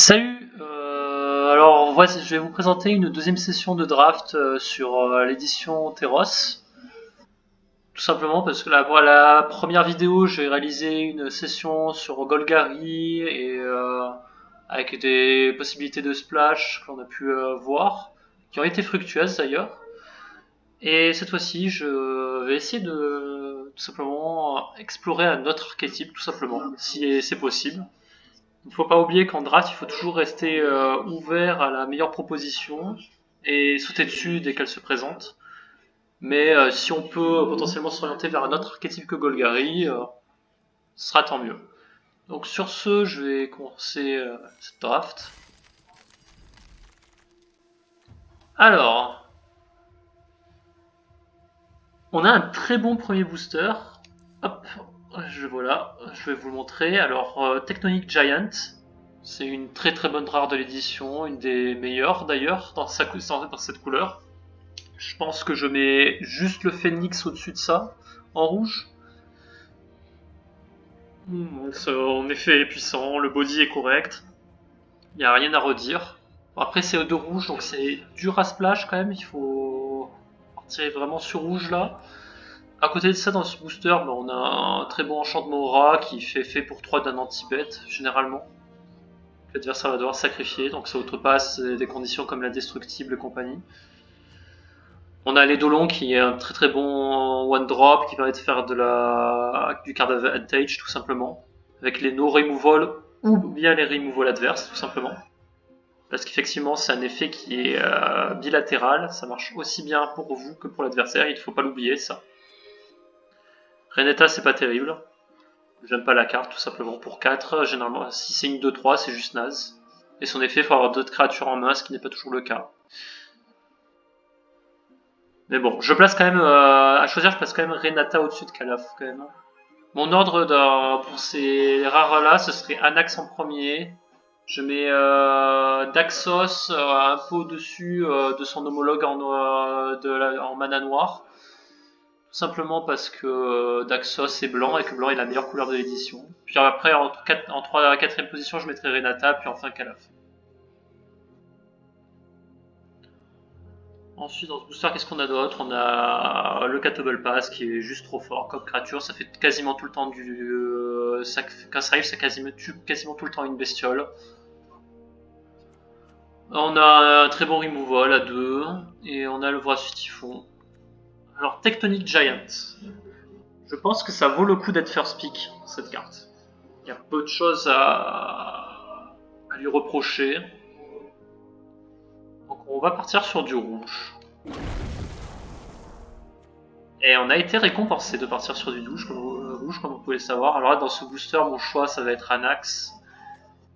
Salut, alors voici, je vais vous présenter une deuxième session de draft sur l'édition Theros. Tout simplement parce que la première vidéo, j'ai réalisé une session sur Golgari et avec des possibilités de splash qu'on a pu voir, qui ont été fructueuses d'ailleurs. Et cette fois-ci, je vais essayer de tout simplement explorer un autre archétype, tout simplement, si c'est possible. Il ne faut pas oublier qu'en draft, il faut toujours rester ouvert à la meilleure proposition et sauter dessus dès qu'elle se présente. Mais si on peut potentiellement s'orienter vers un autre archétype que Golgari, ce sera tant mieux. Donc sur ce, je vais commencer cette draft. Alors, on a un très bon premier booster. Hop, voilà, je vais vous le montrer. Alors, Tectonic Giant, c'est une très très bonne rare de l'édition, une des meilleures d'ailleurs dans cette couleur. Je pense que je mets juste le phénix au-dessus de ça, en rouge. En effet est puissant, le body est correct, il n'y a rien à redire. Bon, après c'est de rouge, donc c'est dur à splash quand même, il faut partir vraiment sur rouge là. À côté de ça, dans ce booster, on a un très bon enchantement aura qui fait pour 3 d'un anti-bête, généralement. L'adversaire va devoir sacrifier, donc ça outrepasse des conditions comme la destructible et compagnie. On a l'Eidolon qui est un très très bon one drop qui permet de faire du card advantage tout simplement. Avec les no removal ou bien les removal adverses tout simplement. Parce qu'effectivement c'est un effet qui est bilatéral, ça marche aussi bien pour vous que pour l'adversaire, il ne faut pas l'oublier ça. Renetta c'est pas terrible, j'aime pas la carte tout simplement pour 4, généralement si c'est une 2-3 c'est juste naze. Et son effet il faut avoir d'autres créatures en main, ce qui n'est pas toujours le cas. Mais bon, je place quand même, à choisir, je place quand même Renata au-dessus de Calaf quand même. Mon ordre pour ces rares là, ce serait Anax en premier. Je mets Daxos un peu au-dessus de son homologue en mana noire. Tout simplement parce que Daxos est blanc et que blanc est la meilleure couleur de l'édition. Puis après, en 4ème position, je mettrai Renata, puis enfin Calaf. Ensuite, dans ce booster, qu'est-ce qu'on a d'autre? On a le Catable Pass qui est juste trop fort comme créature. Ça fait quasiment tout le temps quand ça arrive, ça tue quasiment tout le temps une bestiole. On a un très bon removal à 2. Et on a le Voracieux Typhon. Alors, Tectonic Giant. Je pense que ça vaut le coup d'être first pick, cette carte. Il y a peu de choses à lui reprocher. Donc, on va partir sur du rouge. Et on a été récompensé de partir sur du rouge, comme vous pouvez le savoir. Alors là, dans ce booster, mon choix, ça va être Anax.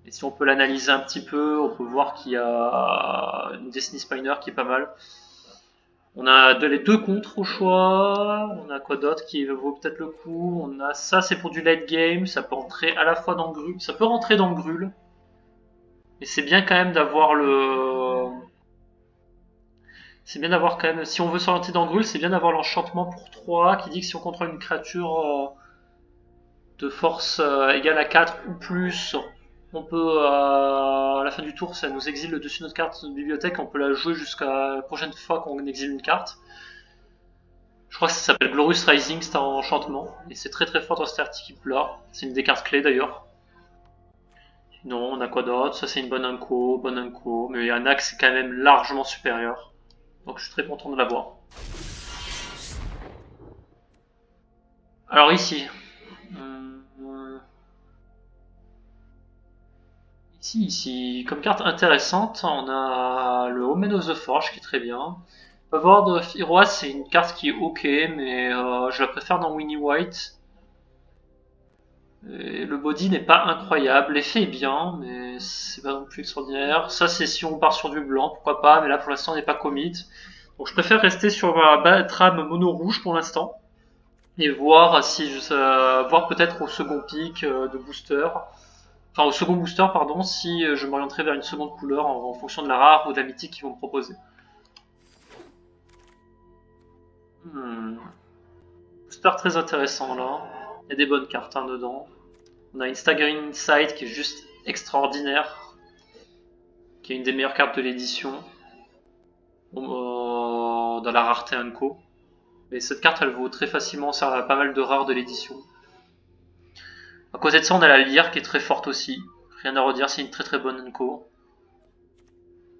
Et si on peut l'analyser un petit peu, on peut voir qu'il y a une Destiny Spiner qui est pas mal. On a les deux contres au choix. On a quoi d'autre qui vaut peut-être le coup? On a ça, c'est pour du late game. Ça peut rentrer à la fois dans Grul. Ça peut rentrer dans Grul. Mais c'est bien quand même d'avoir le. C'est bien d'avoir quand même. Si on veut s'orienter dans Grul, c'est bien d'avoir l'enchantement pour 3 qui dit que si on contrôle une créature de force égale à 4 ou plus, on peut, à la fin du tour, ça nous exile le dessus de notre carte de bibliothèque, on peut la jouer jusqu'à la prochaine fois qu'on exile une carte. Je crois que ça s'appelle Glorious Rising, c'est un enchantement, et c'est très très fort dans cette article là. C'est une des cartes clés d'ailleurs. Sinon, on a quoi d'autre? Ça c'est une bonne unco, mais un axe est quand même largement supérieur. Donc je suis très content de l'avoir. Alors ici, ici, comme carte intéressante, on a le Omen of the Forge qui est très bien. Pavard of Heroes, c'est une carte qui est ok, mais je la préfère dans Winnie White. Et le body n'est pas incroyable, l'effet est bien, mais c'est pas non plus extraordinaire. Ça, c'est si on part sur du blanc, pourquoi pas, mais là pour l'instant on n'est pas commit. Donc je préfère rester sur la trame mono rouge pour l'instant et voir si voir peut-être au second pick de booster, enfin au second booster pardon, si je m'orienterai vers une seconde couleur en fonction de la rare ou de la mythique qu'ils vont me proposer. Booster très intéressant là. Il y a des bonnes cartes dedans. On a une Staggering Insight qui est juste extraordinaire. qui est une des meilleures cartes de l'édition, dans la rareté Unco. Mais cette carte, elle vaut très facilement ça, pas mal de rares de l'édition. À côté de ça, on a la lyre qui est très forte aussi. Rien à redire, c'est une très très bonne Unco.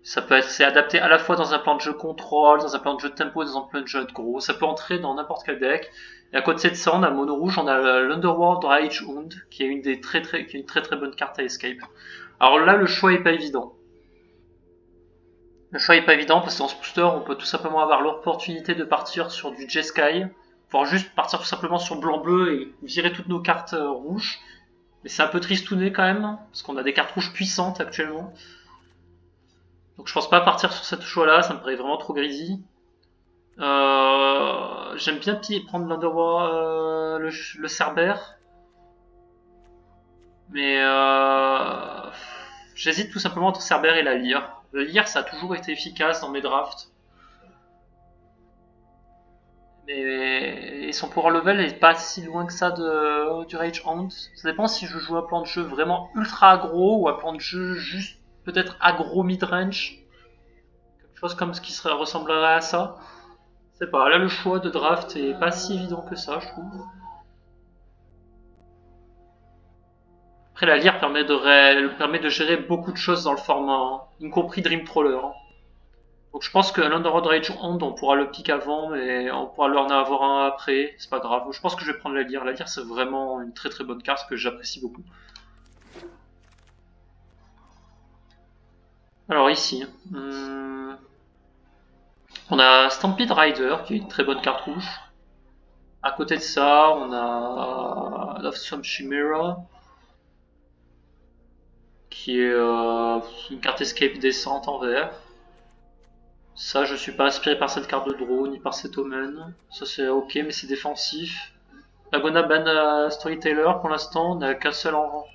Ça peut être, c'est adapté à la fois dans un plan de jeu contrôle, dans un plan de jeu de tempo, dans un plan de jeu de gros. Ça peut entrer dans n'importe quel deck. Et à côté de ça, on a mono rouge, on a l'Underworld Rage Hound, qui est une très très bonne carte à escape. Alors là, le choix est pas évident. Le choix est pas évident parce que dans ce booster, on peut tout simplement avoir l'opportunité de partir sur du Jeskai, voire juste partir tout simplement sur blanc-bleu et virer toutes nos cartes rouges. Mais c'est un peu tristouné quand même, parce qu'on a des cartes rouges puissantes actuellement. Donc je pense pas partir sur cette choix-là, ça me paraît vraiment trop grisy. J'aime bien prendre l'Underworld, le Cerbère. Mais j'hésite tout simplement entre Cerbère et la lyre. La lyre, ça a toujours été efficace dans mes drafts. Mais son pouvoir level est pas si loin que ça du Rage Hound. Ça dépend si je joue un plan de jeu vraiment ultra aggro ou un plan de jeu juste peut-être aggro mid-range. Quelque chose comme ce qui ressemblerait à ça. Je sais pas, là le choix de draft est pas si évident que ça, je trouve. Après, la lyre permet de gérer beaucoup de choses dans le format, hein, y compris Dream Trawler. Hein. Donc je pense que l'Underworld Rage Hound, on pourra le pick avant, mais on pourra en avoir un après, c'est pas grave. Je pense que je vais prendre la lyre. La lyre, c'est vraiment une très très bonne carte que j'apprécie beaucoup. Alors ici, on a Stampede Rider, qui est une très bonne carte rouge. À côté de ça, on a Lovesome Chimera, qui est une carte escape décente en vert. Ça, je suis pas inspiré par cette carte de draw, ni par cet omen. Ça, c'est ok, mais c'est défensif. Laguna ban Storyteller, pour l'instant, on n'a qu'un seul en rang.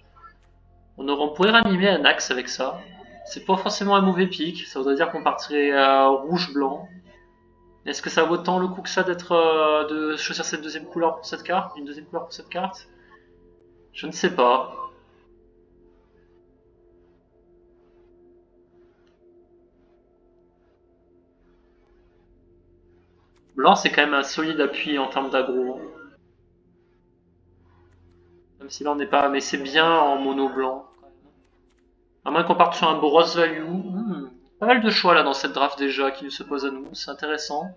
On pourrait ranimer un axe avec ça. C'est pas forcément un mauvais pick, ça voudrait dire qu'on partirait rouge-blanc. Est-ce que ça vaut tant le coup que ça de choisir cette deuxième couleur pour cette carte, une deuxième couleur pour cette carte? Je ne sais pas. Blanc, c'est quand même un solide appui en termes d'aggro. Même si là on n'est pas, mais c'est bien en mono blanc. À moins qu'on parte sur un Boros Value. Pas mal de choix là dans cette draft déjà qui nous se pose à nous, c'est intéressant.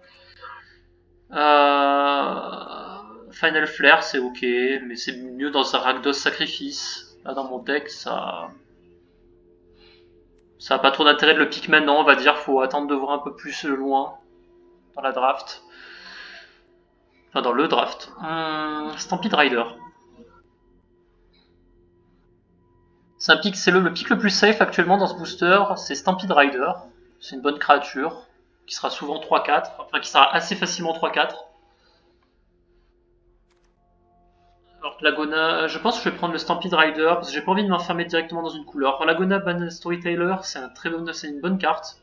Final Flare c'est ok, mais c'est mieux dans un Rakdos Sacrifice. Là dans mon deck, ça a pas trop d'intérêt de le pick maintenant, on va dire, faut attendre de voir un peu plus loin dans la draft. Enfin dans le draft. Stampede Rider. C'est le pick le plus safe actuellement dans ce booster, c'est Stampede Rider. C'est une bonne créature, qui sera souvent 3-4, enfin qui sera assez facilement 3-4. Alors Laguna, je pense que je vais prendre le Stampede Rider, parce que j'ai pas envie de m'enfermer directement dans une couleur. Alors, Laguna Ban Storyteller, c'est une bonne carte.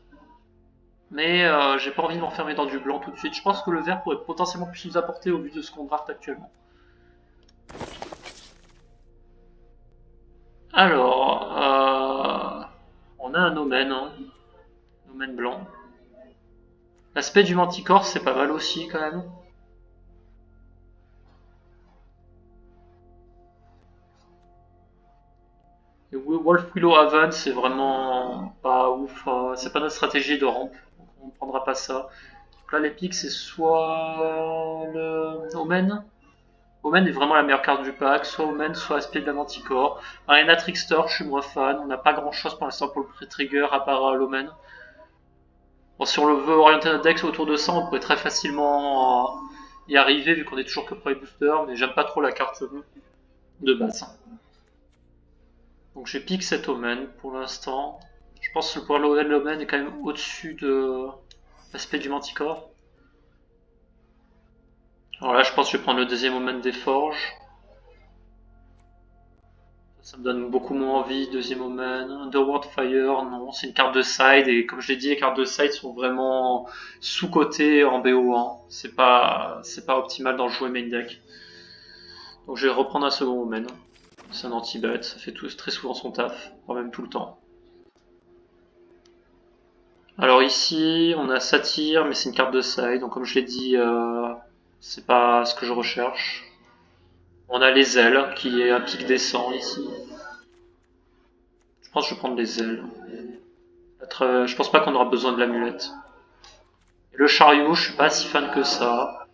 Mais j'ai pas envie de m'enfermer dans du blanc tout de suite. Je pense que le vert pourrait potentiellement plus nous apporter au vu de ce qu'on draft actuellement. Alors, on a un omen, hein. Omen blanc. L'aspect du Manticore, c'est pas mal aussi quand même. Et Wolf Willow Haven, c'est vraiment pas ouf. C'est pas notre stratégie de rampe. Donc on ne prendra pas ça. Donc là, les picks, c'est soit le Omen. Omen est vraiment la meilleure carte du pack. Soit Omen, soit Aspect de la Manticore. Arena Trickster, je suis moins fan. On n'a pas grand chose pour l'instant pour le pré-trigger à part l'Omen. Bon, si on le veut orienter notre deck autour de ça, on pourrait très facilement y arriver vu qu'on est toujours que premier booster. Mais j'aime pas trop la carte de base. Donc j'ai pick cet Omen pour l'instant. Je pense que le pouvoir de l'Omen est quand même au-dessus de l'aspect du Manticore. Alors là, je pense que je vais prendre le deuxième Omen des Forges. Ça me donne beaucoup moins envie, deuxième Omen. Underworld Fire, non, c'est une carte de side, et comme je l'ai dit, les cartes de side sont vraiment sous-cotées en BO1. C'est pas optimal dans le jouer main deck. Donc je vais reprendre un second Omen. C'est un anti-bet, ça fait très souvent son taf, voire même tout le temps. Alors ici, on a Satyr, mais c'est une carte de side, donc comme je l'ai dit, c'est pas ce que je recherche. On a les ailes, qui est un pic descend ici. Je pense que je vais prendre les ailes. Je pense pas qu'on aura besoin de l'amulette. Et le chariot, je suis pas si fan que ça.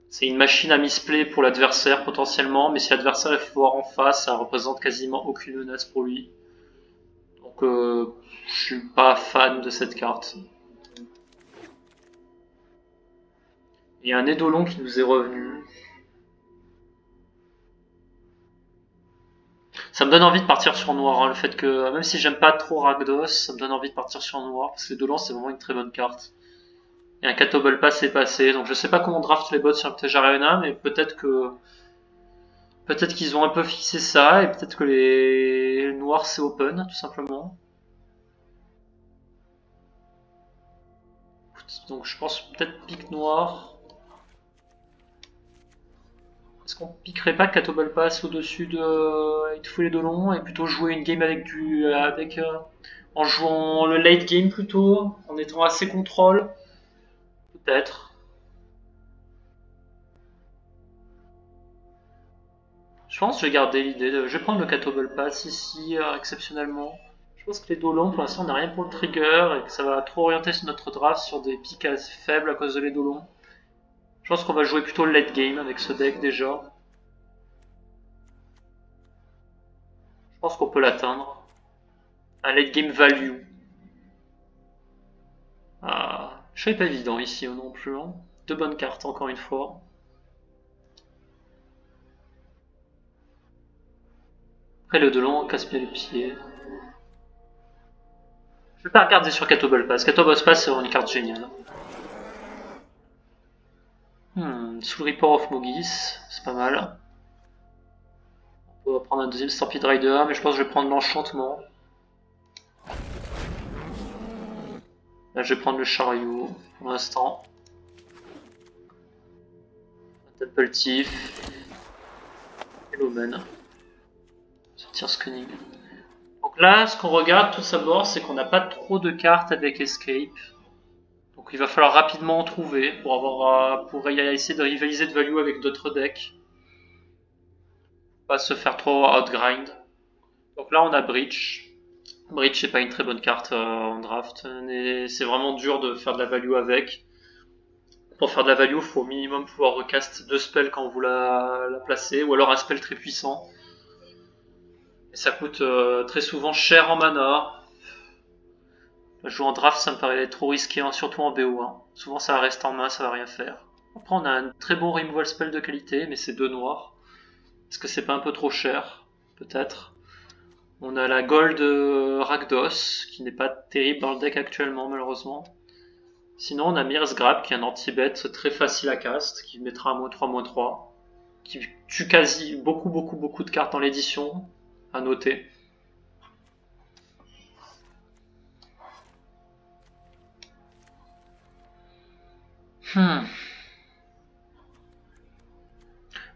C'est une machine à misplay pour l'adversaire potentiellement, mais si l'adversaire est fort en face, ça représente quasiment aucune menace pour lui. Donc je suis pas fan de cette carte. Il y a un Édolon qui nous est revenu. Ça me donne envie de partir sur noir, hein, le fait que, même si j'aime pas trop Rakdos, ça me donne envie de partir sur noir, parce que Édolon c'est vraiment une très bonne carte. Et un Catobble Pass est passé, donc je sais pas comment on draft les bots sur MTG Arena, mais peut-être qu'ils ont un peu fixé ça, et peut-être que les noirs c'est open, tout simplement. Donc je pense peut-être pique noir. Est-ce qu'on piquerait pas Catobble Pass au-dessus de Hitful et Dolon et plutôt jouer une game en jouant le late game plutôt, en étant assez contrôle? Peut-être. Je pense que je vais garder l'idée je vais prendre le Catobble Pass ici, exceptionnellement. Je pense que les Dolons, pour l'instant, on n'a rien pour le trigger et que ça va trop orienter sur notre draft sur des pics assez faibles à cause de les Dolons. Je pense qu'on va jouer plutôt le late game avec ce deck déjà. Je pense qu'on peut l'atteindre. Un late game value. Ah, je suis pas évident ici non plus. Hein. Deux bonnes cartes encore une fois. Après le Dolon casse bien les pieds. Je vais pas regarder sur Catobble Pass. Catobble Pass c'est vraiment une carte géniale. Soul Reaper of Mogis, c'est pas mal. On va prendre un deuxième Stampede Rider, mais je pense que je vais prendre l'enchantement. Là, je vais prendre le chariot pour l'instant. Un Temple Thief. Et l'Omen. Sortir Skunning. Donc là, ce qu'on regarde tout d'abord, c'est qu'on n'a pas trop de cartes avec Escape. Donc il va falloir rapidement en trouver pour essayer de rivaliser de value avec d'autres decks. Pas se faire trop outgrind. Donc là, on a Breach. Breach c'est pas une très bonne carte en draft. C'est vraiment dur de faire de la value avec. Pour faire de la value, il faut au minimum pouvoir recast 2 spells quand vous la placez, ou alors un spell très puissant. Et ça coûte très souvent cher en mana. Jouer en draft, ça me paraît trop risqué, hein, surtout en BO1. Souvent ça reste en main, ça va rien faire. Après, on a un très bon removal spell de qualité, mais c'est 2 noirs. Est-ce que c'est pas un peu trop cher? Peut-être. On a la Gold Rakdos, qui n'est pas terrible dans le deck actuellement, malheureusement. Sinon, on a Mir's Grab, qui est un anti-bet très facile à cast, qui mettra un -3/-3, qui tue quasi beaucoup de cartes dans l'édition, à noter.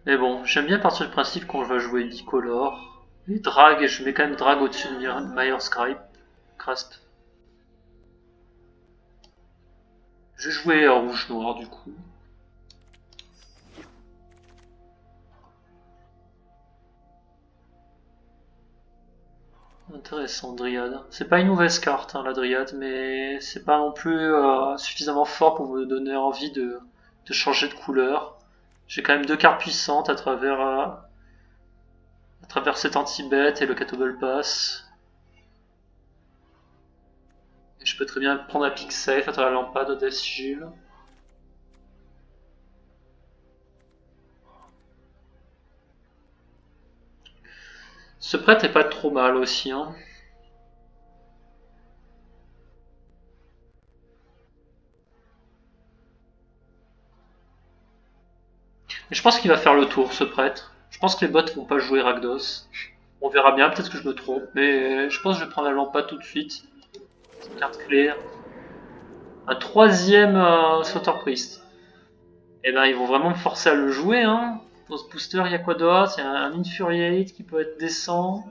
Mais bon, j'aime bien partir du principe quand je vais jouer bicolore. Et drag, et je mets quand même drag au-dessus de Myers Grasp. Je vais jouer rouge-noir du coup. Intéressant, Dryade. C'est pas une mauvaise carte, hein, la Dryade, mais c'est pas non plus suffisamment fort pour me donner envie de changer de couleur. J'ai quand même 2 cartes puissantes à travers cet anti-bet et le Catobble Pass. Et je peux très bien prendre un pick safe à travers la lampade de Death Sigil. Ce prêtre est pas trop mal aussi, hein. Mais je pense qu'il va faire le tour, ce prêtre. Je pense que les bots vont pas jouer Rakdos. On verra bien, peut-être que je me trompe, mais je pense que je vais prendre la lampade tout de suite. C'est une carte clé. Un troisième Slaughter Priest. Et ben ils vont vraiment me forcer à le jouer, hein. Dans ce booster, il y a quoi d'autre? Il y a un Infuriate qui peut être décent.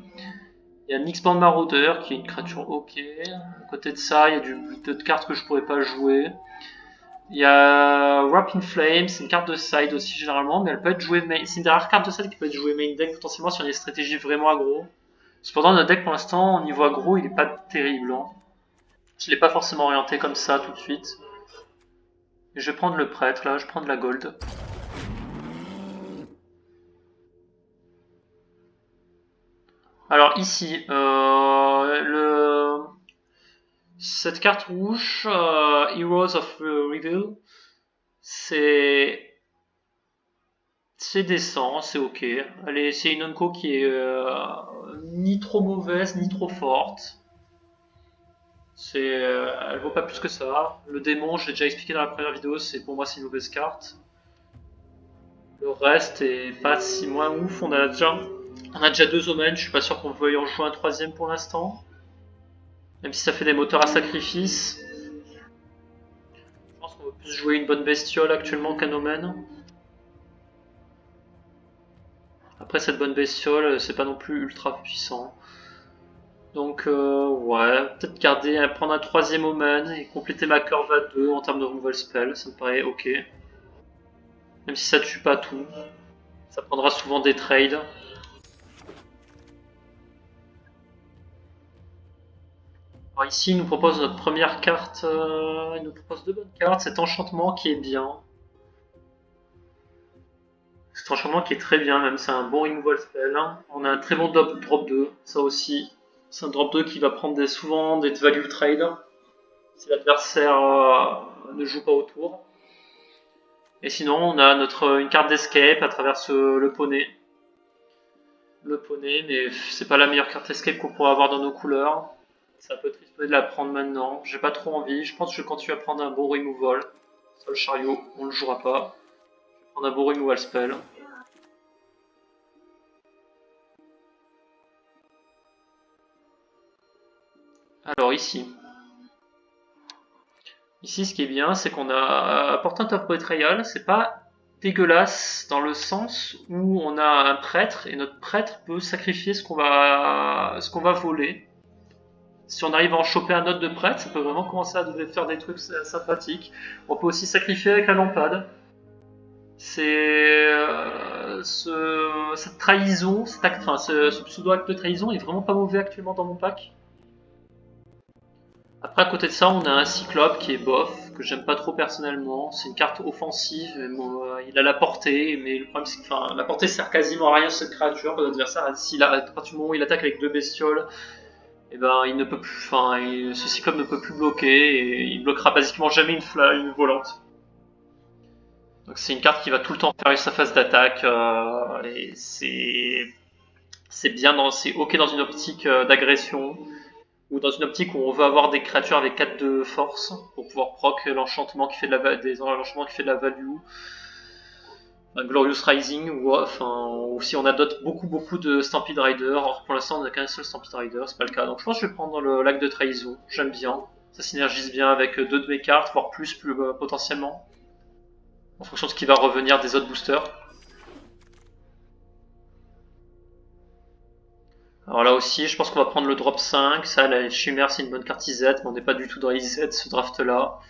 Il y a Nixband Marauder qui est une créature ok. À côté de ça, il y a d'autres cartes que je pourrais pas jouer. Il y a Wrap in Flame, c'est une carte de side aussi généralement, mais elle peut être jouée main. C'est une des rares cartes de side qui peut être jouée main deck potentiellement si on a des stratégies vraiment aggro. Cependant, notre deck pour l'instant, au niveau aggro, il est pas terrible. Hein. Je l'ai pas forcément orienté comme ça tout de suite. Et je vais prendre le prêtre là, je prends de la gold. Alors ici, cette carte rouge, Heroes of Reveal, c'est décent, c'est ok. C'est une unco qui est ni trop mauvaise ni trop forte. Elle vaut pas plus que ça. Le démon, je l'ai déjà expliqué dans la première vidéo, pour moi c'est une mauvaise carte. Le reste est pas si moins ouf. On a déjà 2 omens, je suis pas sûr qu'on veuille en jouer un troisième pour l'instant. Même si ça fait des moteurs à sacrifice. Je pense qu'on va plus jouer une bonne bestiole actuellement qu'un omen. Après cette bonne bestiole, c'est pas non plus ultra puissant. Donc ouais, peut-être prendre un troisième omen et compléter ma curve à 2 en termes de removal spell, ça me paraît ok. Même si ça tue pas tout. Ça prendra souvent des trades. Alors ici, il nous propose notre première carte. Il nous propose 2 bonnes cartes. Cet enchantement qui est bien. Cet enchantement qui est très bien, même c'est un bon removal spell. On a un très bon drop 2, ça aussi. C'est un drop 2 qui va prendre souvent des value trades. Si l'adversaire ne joue pas autour. Et sinon, on a une carte d'escape à travers le poney. Le poney, mais c'est pas la meilleure carte escape qu'on pourrait avoir dans nos couleurs. C'est un peu triste de la prendre maintenant. J'ai pas trop envie. Je pense que je vais continuer à prendre un bon removal. Ça, le chariot, on le jouera pas. Je vais prendre un bon removal spell. Alors ici. Ici, ce qui est bien, c'est qu'on a Portent of Betrayal. C'est pas dégueulasse dans le sens où on a un prêtre et notre prêtre peut sacrifier ce qu'on va voler. Si on arrive à en choper un autre de prêtre, ça peut vraiment commencer à faire des trucs sympathiques. On peut aussi sacrifier avec la lampade. Cette trahison, ce pseudo-acte de trahison est vraiment pas mauvais actuellement dans mon pack. Après, à côté de ça, on a un cyclope qui est bof, que j'aime pas trop personnellement. C'est une carte offensive, il a la portée, mais le problème c'est que la portée sert quasiment à rien sur cette créature. L'adversaire, à partir du moment où il attaque avec 2 bestioles, et ben il ne peut plus, ce cyclope ne peut plus bloquer et il bloquera basiquement jamais une volante. Donc c'est une carte qui va tout le temps faire sa phase d'attaque et c'est bien, c'est ok dans une optique d'agression ou dans une optique où on veut avoir des créatures avec 4 de force pour pouvoir proc l'enchantement qui fait de la value. Un Glorious Rising ou si on a beaucoup de Stampede Rider. Alors pour l'instant on n'a qu'un seul Stampede Rider, c'est pas le cas. Donc je pense que je vais prendre le lac de trahison, j'aime bien. Ça synergise bien avec 2 de mes cartes, voire plus potentiellement. En fonction de ce qui va revenir des autres boosters. Alors là aussi, je pense qu'on va prendre le drop 5. Ça, la Chimère, c'est une bonne carte IZ, mais on n'est pas du tout dans IZ ce draft-là.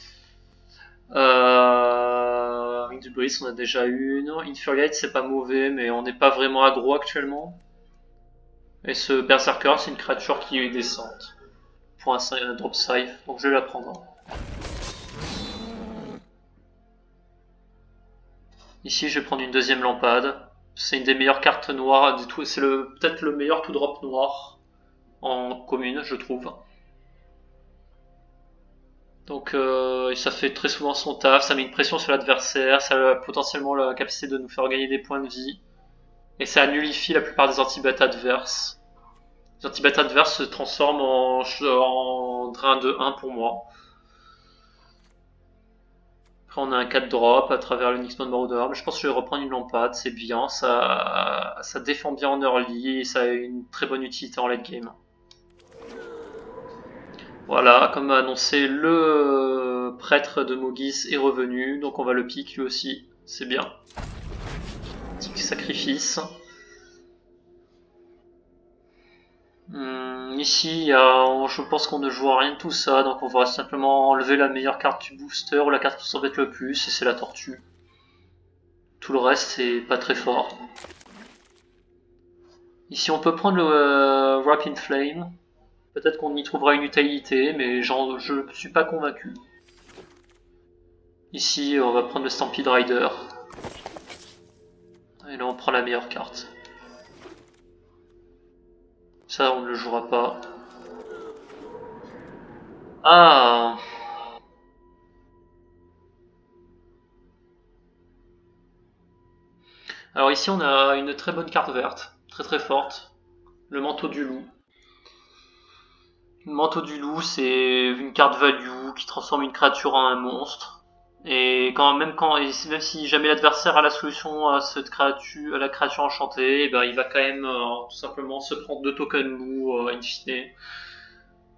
Ring du Breeze, on a déjà une. Infuriate, c'est pas mauvais, mais on n'est pas vraiment aggro actuellement. Et ce Berserker, c'est une créature qui est décente. Pour un drop safe, donc je vais la prendre. Ici, je vais prendre une deuxième lampade. C'est une des meilleures cartes noires du tout. C'est peut-être le meilleur tout drop noir en commune, je trouve. Donc ça fait très souvent son taf, ça met une pression sur l'adversaire, ça a potentiellement la capacité de nous faire gagner des points de vie. Et ça nullifie la plupart des anti-bats adverses. Les anti-bats adverses se transforment en drain de 1 pour moi. Après on a un 4 drop à travers le Nixman Marauder, mais je pense que je vais reprendre une lampade, c'est bien, ça défend bien en early et ça a une très bonne utilité en late game. Voilà, comme annoncé, le prêtre de Mogis est revenu, donc on va le pique lui aussi, c'est bien. Petit sacrifice. Ici, je pense qu'on ne joue à rien de tout ça, donc on va simplement enlever la meilleure carte du booster ou la carte qui s'embête le plus, et c'est la tortue. Tout le reste, c'est pas très fort. Ici, on peut prendre le Wrap in Flame. Peut-être qu'on y trouvera une utilité, mais je ne suis pas convaincu. Ici, on va prendre le Stampede Rider. Et là, on prend la meilleure carte. Ça, on ne le jouera pas. Ah! Alors ici, on a une très bonne carte verte. Très très forte. Le Manteau du Loup. Le Manteau du Loup, c'est une carte value qui transforme une créature en un monstre. Et même si jamais l'adversaire a la solution à à la créature enchantée, eh ben, il va quand même tout simplement se prendre 2 tokens loups in fine.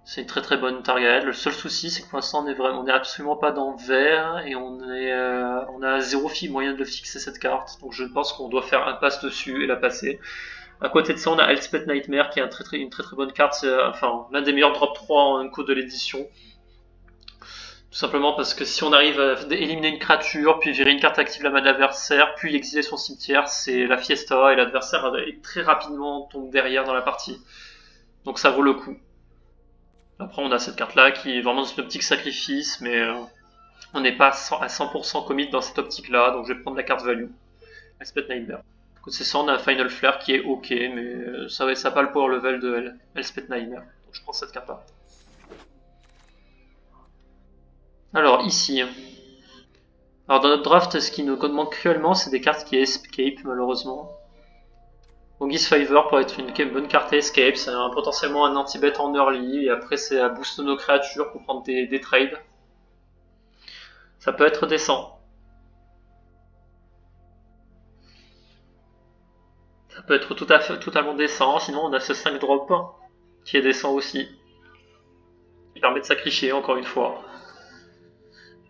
C'est une très très bonne target. Le seul souci, c'est que pour l'instant, on est absolument pas dans le vert et on a zéro moyen de le fixer cette carte. Donc je pense qu'on doit faire un pass dessus et la passer. À côté de ça, on a Elspeth Nightmare qui est une très très bonne carte, enfin l'un des meilleurs drop 3 en code de l'édition. Tout simplement parce que si on arrive à éliminer une créature, puis virer une carte active la main de l'adversaire, puis exiler son cimetière, c'est la fiesta et l'adversaire très rapidement tombe derrière dans la partie. Donc ça vaut le coup. Après, on a cette carte-là qui est vraiment dans une optique sacrifice, mais on n'est pas à 100% commit dans cette optique-là, donc je vais prendre la carte value. Elspeth Nightmare. Côté ça, on a Final Flare qui est ok, mais ça n'a pas le power level de Elspeth Nightmare. Donc je prends cette carte-là. Alors, ici. Alors, dans notre draft, ce qui nous manque cruellement, c'est des cartes qui escape, malheureusement. Aegis Favor pourrait être une bonne carte à escape, c'est potentiellement un anti-bet en early, et après c'est à booster nos créatures pour prendre des trades. Ça peut être décent. Ça peut être totalement décent, sinon on a ce 5 drop qui est décent aussi. Qui permet de sacrifier encore une fois.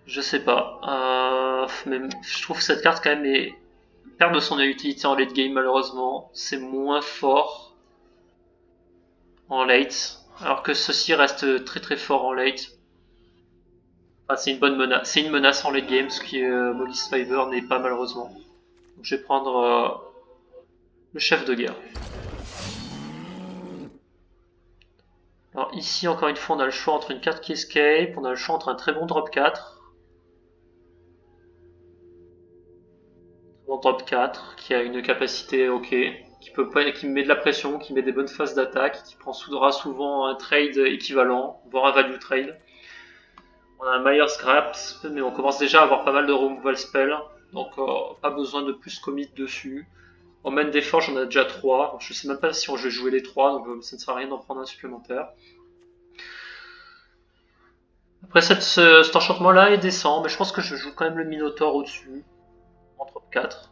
Je sais pas. Mais je trouve que cette carte quand même perd de son utilité en late game malheureusement. C'est moins fort en late. Alors que ceci reste très très fort en late. Enfin, c'est une bonne menace. C'est une menace en late game, ce qui Mogis Fiver n'est pas malheureusement. Donc je vais prendre le chef de guerre. Alors ici encore une fois on a le choix entre une carte qui escape, on a le choix entre un très bon drop 4. Drop 4 qui a une capacité ok, qui met de la pression, qui met des bonnes phases d'attaque, qui prendra souvent un trade équivalent, voire un value trade. On a un Myers Grasp, mais on commence déjà à avoir pas mal de removal spell, donc pas besoin de plus commit dessus. En main des forges, on a déjà 3, je sais même pas si on va jouer les 3, donc ça ne sert à rien d'en prendre un supplémentaire. Après cet enchantement là est décent, mais je pense que je joue quand même le Minotaur au-dessus, en drop 4.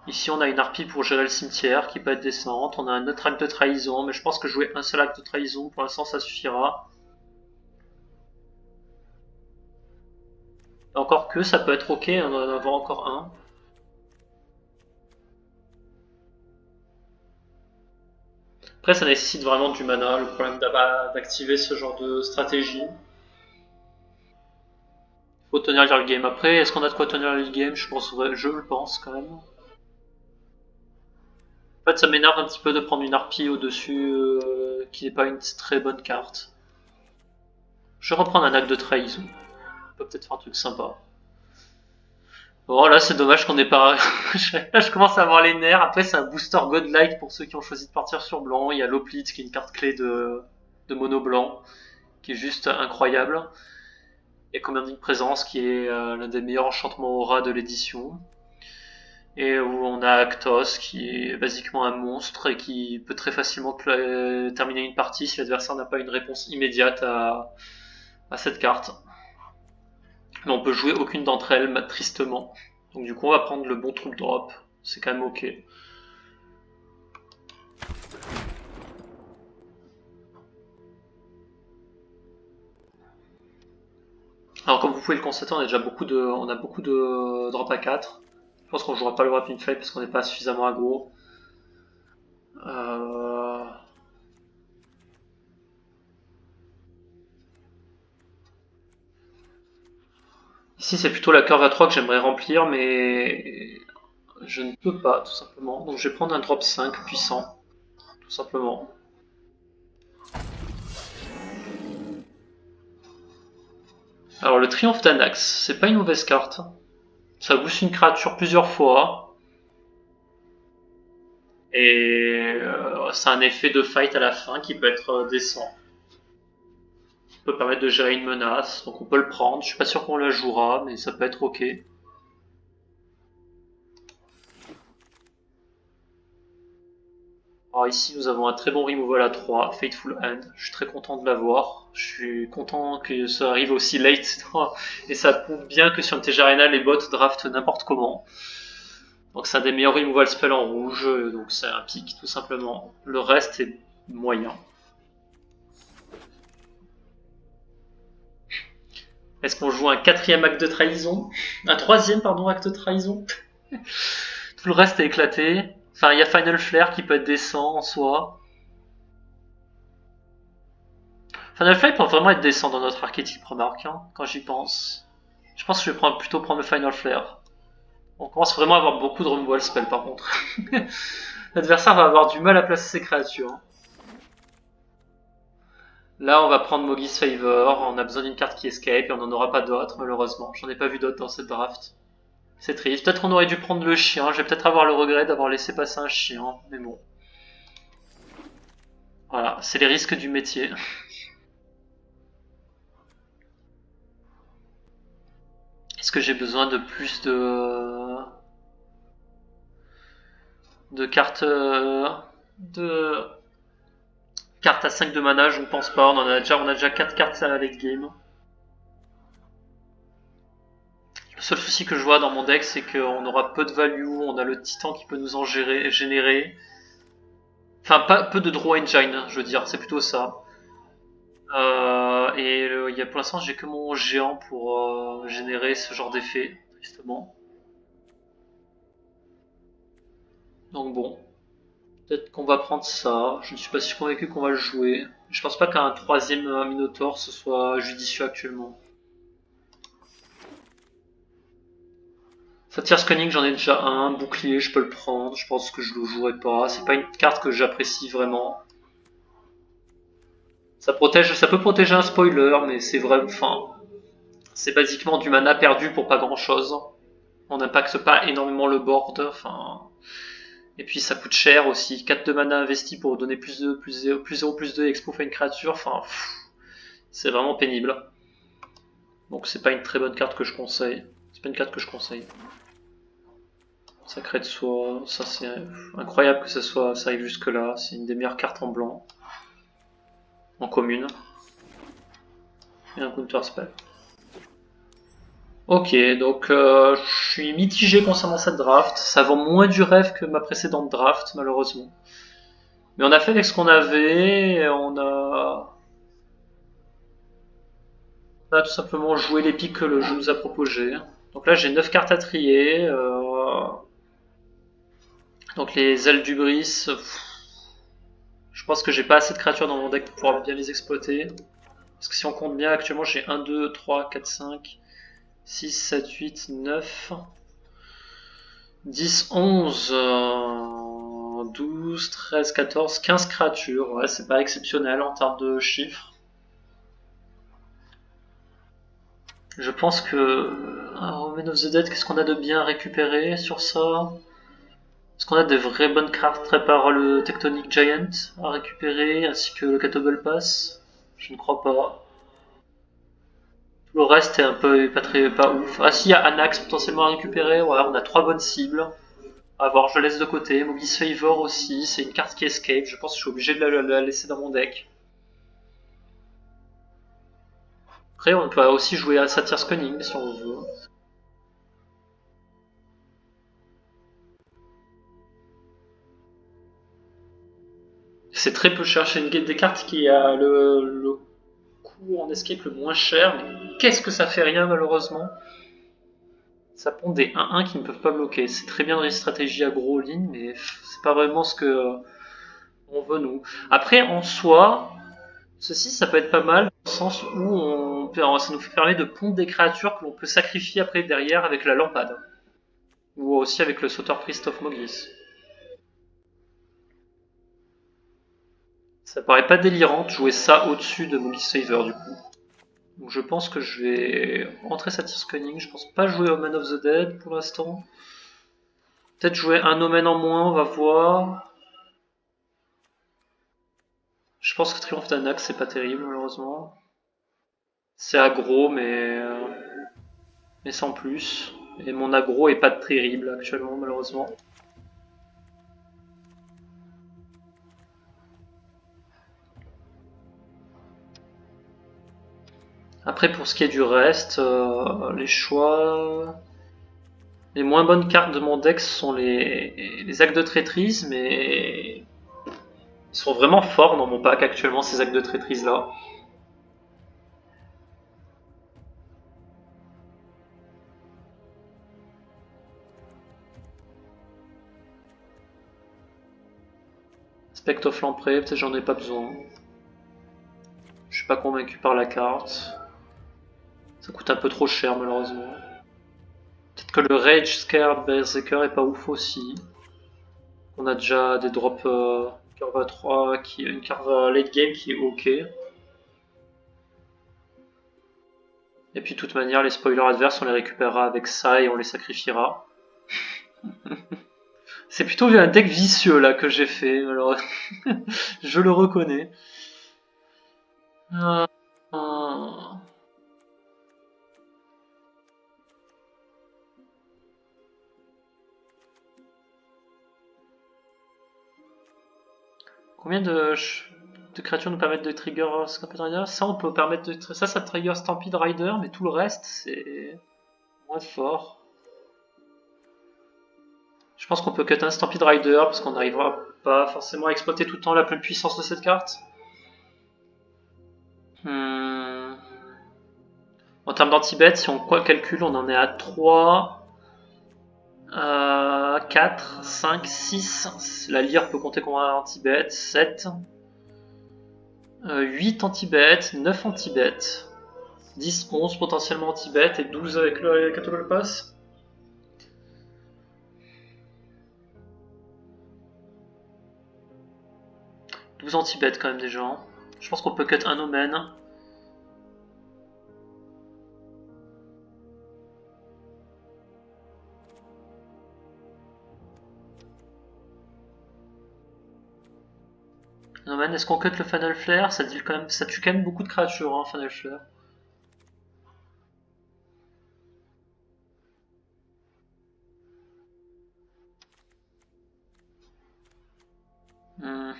Ici, on a une harpie pour gérer le cimetière qui peut être décente. On a un autre acte de trahison, mais je pense que jouer un seul acte de trahison, pour l'instant, ça suffira. Encore que, ça peut être ok d'en avoir encore un. Après, ça nécessite vraiment du mana, le problème d'activer ce genre de stratégie. Faut tenir le game. Après, est-ce qu'on a de quoi tenir le game? Je le pense quand même. En fait, ça m'énerve un petit peu de prendre une harpie au-dessus qui n'est pas une très bonne carte. Je vais reprendre un acte de trahison. On peut peut-être faire un truc sympa. Bon, là, c'est dommage qu'on n'ait pas. Là, je commence à avoir les nerfs. Après, c'est un booster godlike pour ceux qui ont choisi de partir sur blanc. Il y a l'Oplite qui est une carte clé de mono blanc qui est juste incroyable. Et Commanding Présence qui est l'un des meilleurs enchantements aura de l'édition. Et où on a Actos qui est basiquement un monstre et qui peut très facilement terminer une partie si l'adversaire n'a pas une réponse immédiate à cette carte. Mais on peut jouer aucune d'entre elles, tristement. Donc du coup on va prendre le bon troop drop, c'est quand même ok. Alors comme vous pouvez le constater, on a déjà beaucoup de drop à 4. Je pense qu'on jouera pas le Wrap in Flame parce qu'on n'est pas suffisamment aggro. Euh... Ici, c'est plutôt la curve à 3 que j'aimerais remplir, mais je ne peux pas, tout simplement. Donc je vais prendre un drop 5 puissant, tout simplement. Alors le triomphe d'Anax, c'est pas une mauvaise carte. Ça booste une créature plusieurs fois. Et c'est un effet de fight à la fin qui peut être décent. Ça peut permettre de gérer une menace, donc on peut le prendre. Je suis pas sûr qu'on la jouera, mais ça peut être ok. Alors ici nous avons un très bon removal à 3, Fateful End. Je suis très content de l'avoir. Je suis content que ça arrive aussi late. Et ça prouve bien que sur MTG Arena les bots draftent n'importe comment. Donc c'est un des meilleurs removal spells en rouge, donc c'est un pic tout simplement. Le reste est moyen. Est-ce qu'on joue un quatrième acte de trahison? Un troisième, pardon, acte de trahison? Tout le reste est éclaté. Enfin, il y a Final Flare qui peut être décent en soi. Final Flare peut vraiment être décent dans notre archétype, remarque, hein, quand j'y pense. Je pense que je vais plutôt prendre le Final Flare. On commence vraiment à avoir beaucoup de removal spell par contre. L'adversaire va avoir du mal à placer ses créatures. Là, on va prendre Mogis Favor. On a besoin d'une carte qui escape et on n'en aura pas d'autres, malheureusement. J'en ai pas vu d'autres dans cette draft. C'est triste. Peut-être qu'on aurait dû prendre le chien. Je vais peut-être avoir le regret d'avoir laissé passer un chien, mais bon. Voilà, c'est les risques du métier. Est-ce que j'ai besoin de plus de cartes de cartes à 5 de mana? Je ne pense pas. On a déjà 4 cartes à la late game. Le seul souci que je vois dans mon deck, c'est qu'on aura peu de value. On a le titan qui peut nous en générer. Enfin, pas peu de draw engine, je veux dire. C'est plutôt ça. Pour l'instant, j'ai que mon géant pour générer ce genre d'effet, tristement. Donc bon, peut-être qu'on va prendre ça. Je ne suis pas si convaincu qu'on va le jouer. Je pense pas qu'un troisième Minotaur ce soit judicieux actuellement. Satyr's Cunning, j'en ai déjà un. Bouclier, je peux le prendre. Je pense que je le jouerai pas. C'est pas une carte que j'apprécie vraiment. Ça peut protéger un spoiler, mais c'est vrai. Enfin, c'est basiquement du mana perdu pour pas grand chose. On n'impacte pas énormément le board. Enfin, et puis ça coûte cher aussi. 4 de mana investi pour donner plus 0, plus 2 expo à une créature. Enfin, c'est vraiment pénible. Donc c'est pas une très bonne carte que je conseille. C'est pas une carte que je conseille. Sacré de soi, ça c'est incroyable que ça arrive jusque là. C'est une des meilleures cartes en blanc. En commune. Et un counter spell. Ok, donc je suis mitigé concernant cette draft. Ça vend moins du rêve que ma précédente draft, malheureusement. Mais on a fait avec ce qu'on avait. On a tout simplement joué les pics que le jeu nous a proposé. Donc là, j'ai 9 cartes à trier. Donc les ailes du bris. Je pense que j'ai pas assez de créatures dans mon deck pour pouvoir bien les exploiter. Parce que si on compte bien, actuellement j'ai 1, 2, 3, 4, 5, 6, 7, 8, 9, 10, 11, 12, 13, 14, 15 créatures. Ouais, c'est pas exceptionnel en termes de chiffres. Je pense que Omen of the Dead, qu'est-ce qu'on a de bien récupéré sur ça? Est-ce qu'on a des vraies bonnes cartes par le Tectonic Giant à récupérer, ainsi que le Catobble Pass? Je ne crois pas. Tout le reste est un peu pas ouf. Ah si, il y a Anax potentiellement à récupérer. Ouais, on a 3 bonnes cibles. À voir, je laisse de côté. Mogis Favor aussi, c'est une carte qui escape. Je pense que je suis obligé de la laisser dans mon deck. Après, on peut aussi jouer à Satyr's Cunning si on veut. C'est très peu cher. C'est une des cartes qui a le coût en escape le moins cher. Mais qu'est-ce que ça fait rien malheureusement. Ça pond des 1-1 qui ne peuvent pas bloquer. C'est très bien dans les stratégies aggro all-in, mais c'est pas vraiment ce que on veut nous. Après, en soi, ceci, ça peut être pas mal, dans le sens où ça nous permet de pondre des créatures que l'on peut sacrifier après derrière avec la lampade. Ou aussi avec le sauteur Priest of Mogis. Ça paraît pas délirant de jouer ça au-dessus de Mogis Saver du coup. Donc je pense que je vais rentrer Satyr's Cunning. Je pense pas jouer Omen of the Dead pour l'instant. Peut-être jouer un Omen en moins, on va voir. Je pense que Triomphe d'Anax c'est pas terrible malheureusement. C'est aggro mais sans plus. Et mon aggro est pas terrible actuellement malheureusement. Après pour ce qui est du reste, les choix... Les moins bonnes cartes de mon deck sont les actes de traîtrise, mais ils sont vraiment forts dans mon pack actuellement, ces actes de traîtrise là. Spectre of Lamprey, peut-être j'en ai pas besoin. Je suis pas convaincu par la carte. Ça coûte un peu trop cher malheureusement. Peut-être que le Rage Scared Berserker est pas ouf aussi. On a déjà des drops curve à 3, une curve late game qui est ok. Et puis de toute manière, les spoilers adverses, on les récupérera avec ça et on les sacrifiera. C'est plutôt un deck vicieux là que j'ai fait, alors je le reconnais. Euh, euh, Combien de créatures nous permettent de trigger Stampede Rider? Ça, on peut permettre de. Ça trigger Stampede Rider, mais tout le reste, c'est moins fort. Je pense qu'on peut cut un Stampede Rider parce qu'on n'arrivera pas forcément à exploiter tout le temps la pleine puissance de cette carte. Hmm. En termes d'anti-bet, si on calcule, on en est à 3, 4, 5, 6. La lyre peut compter comme un anti-bet. 7, 8 anti-bet, 9 anti-bet. 10, 11 potentiellement anti-bet et 12 avec le Catalogue Pass. « 12 anti-bet quand même déjà. Je pense qu'on peut cut un Omen. Un Omen, est-ce qu'on cut le Final Flare? Ça tue quand même beaucoup de créatures, hein, Final Flare. Hmm.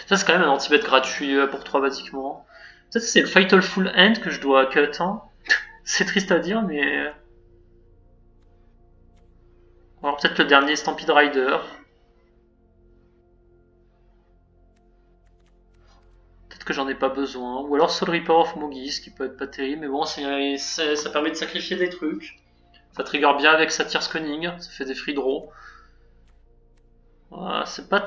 Ça c'est quand même un anti-bet gratuit pour 3 basiquement. Peut-être c'est le Fatal Full End que je dois cut. Hein. C'est triste à dire, mais... Alors peut-être le dernier Stampede Rider. Peut-être que j'en ai pas besoin. Ou alors Soul Reaper of Mogis, qui peut être pas terrible, mais bon, ça permet de sacrifier des trucs. Ça trigger bien avec Satyr's Cunning, ça fait des free draw. C'est pas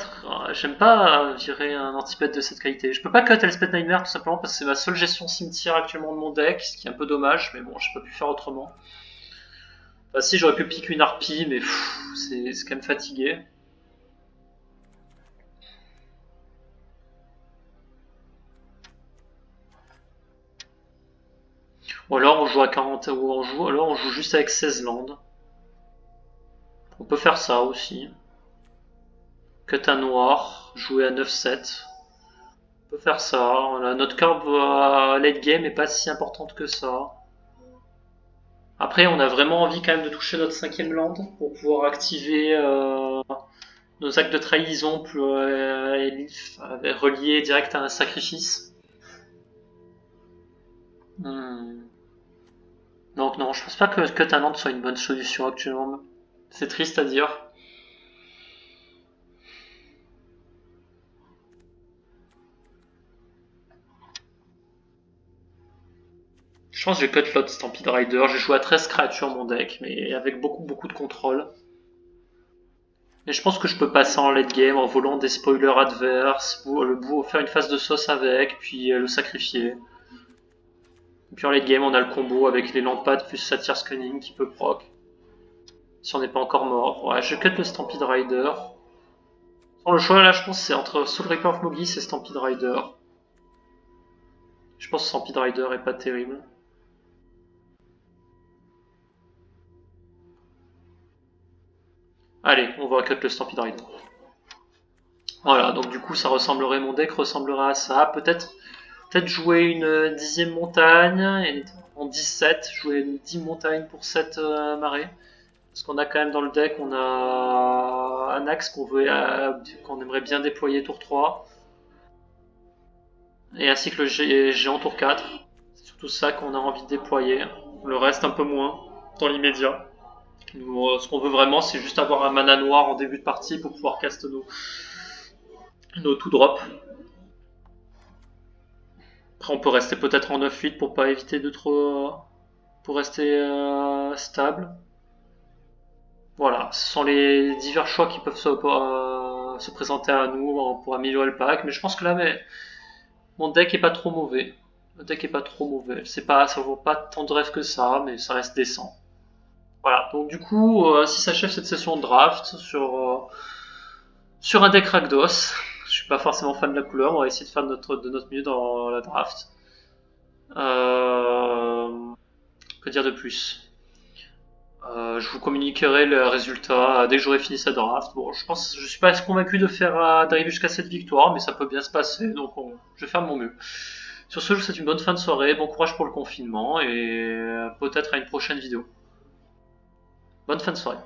J'aime pas virer un anti-bet de cette qualité. Je peux pas cut Elspeth Nightmare tout simplement parce que c'est ma seule gestion cimetière actuellement de mon deck, ce qui est un peu dommage, mais bon, j'ai pas pu faire autrement. Enfin, si, j'aurais pu piquer une harpie, mais c'est quand même fatigué. Ou alors on joue à 40, alors on joue juste avec 16 landes. On peut faire ça aussi. Cut un noir, jouer à 9-7. On peut faire ça. Notre curve late game est pas si importante que ça. Après, on a vraiment envie quand même de toucher notre 5ème land pour pouvoir activer nos actes de trahison reliés direct à un sacrifice. Donc non, je pense pas que cut un land soit une bonne solution actuellement. C'est triste à dire. Je pense que j'ai cut l'autre Stampede Rider. J'ai joué à 13 créatures mon deck, mais avec beaucoup de contrôle. Et je pense que je peux passer en late game en volant des spoilers adverses, faire une phase de sauce avec, puis le sacrifier. Et puis en late game, on a le combo avec les lampades plus Satyr's Cunning qui peut proc. Si on n'est pas encore mort. Ouais, je cut le Stampede Rider. Bon, le choix là, je pense, c'est entre Soul Reaper of Mogis et Stampede Rider. Je pense que Stampede Rider est pas terrible. Allez, on va cut le Stampede Rider. Voilà, donc du coup, ça ressemblerait, mon deck ressemblerait à ça. Peut-être jouer une 10e montagne, et en 17, jouer une 10 montagnes pour 7 marées. Parce qu'on a quand même dans le deck, on a un axe qu'on aimerait bien déployer tour 3. Et ainsi que le géant tour 4. C'est surtout ça qu'on a envie de déployer. Le reste un peu moins, dans l'immédiat. Ce qu'on veut vraiment, c'est juste avoir un mana noir en début de partie pour pouvoir cast nos tout drop. Après, on peut rester peut-être en 9-8 pour pas éviter de trop. Pour rester stable. Voilà, ce sont les divers choix qui peuvent se présenter à nous pour améliorer le pack. Mais je pense que là, mon deck est pas trop mauvais. Le deck est pas trop mauvais. Ça vaut pas tant de rêves que ça, mais ça reste décent. Voilà, donc du coup, si s'achève cette session de draft sur un deck Rakdos. Je suis pas forcément fan de la couleur, on va essayer de faire de notre mieux dans la draft. Que dire de plus? Je vous communiquerai le résultat dès que j'aurai fini cette draft. Bon, je suis pas convaincu d'arriver jusqu'à cette victoire, mais ça peut bien se passer, donc je vais faire de mon mieux. Sur ce, je vous souhaite une bonne fin de soirée, bon courage pour le confinement et peut-être à une prochaine vidéo. Bonne fin de soirée.